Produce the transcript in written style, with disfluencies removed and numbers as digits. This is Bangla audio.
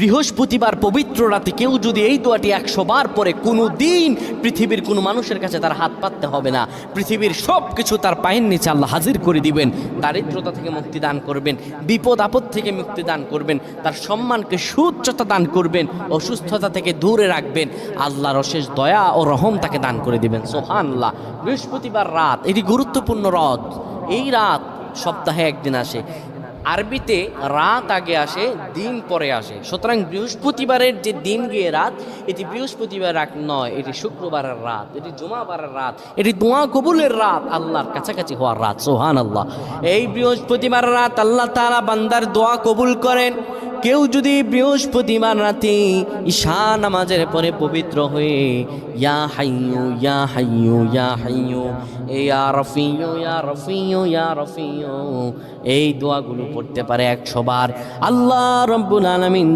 বৃহস্পতিবার পবিত্র রাতে কেউ যদি এই দোয়াটি 100 বার পরে কোনো দিন পৃথিবীর কোনো মানুষের কাছে তার হাত পাততে হবে না। পৃথিবীর সব কিছু তার পায়ের নিচে আল্লাহ হাজির করে দিবেন। দারিদ্রতা থেকে মুক্তি দান করবেন, বিপদ আপদ থেকে মুক্তি দান করবেন, তার সম্মানকে সুউচ্চতা দান করবেন, অসুস্থতা থেকে দূরে রাখবেন। আল্লাহর অশেষ দয়া ও রহম তাকে দান করে দিবেন। সুবহানাল্লাহ। বৃহস্পতিবার রাত এটি গুরুত্বপূর্ণ রাত। এই রাত সপ্তাহে একদিন আসে। আরবিতে রাত আগে আসে, দিন পরে আসে। সুতরাং বৃহস্পতিবারের যে দিন গিয়ে রাত, এটি বৃহস্পতিবার রাত নয়, এটি শুক্রবারের রাত, এটি জুমাবারের রাত, এটি দোয়া কবুলের রাত, আল্লাহর কাছাকাছি হওয়ার রাত। সুবহানাল্লাহ। এই বৃহস্পতিবার রাত আল্লাহ তাআলা বান্দার দোয়া কবুল করেন। কেউ যদি বৃহস্পতিবার রাতে ঈশা নামাজের পরে পবিত্র হয়ে ইয়া হাইয়ু ইয়া হাইয়ু ইয়া হাইয়ু ইয়া রফিয়ু ইয়া রফিয়ু ইয়া রফিয়ু এই দোয়াগুলো পড়তে পারে 100 বার, আল্লাহ রাব্বুল আলামিন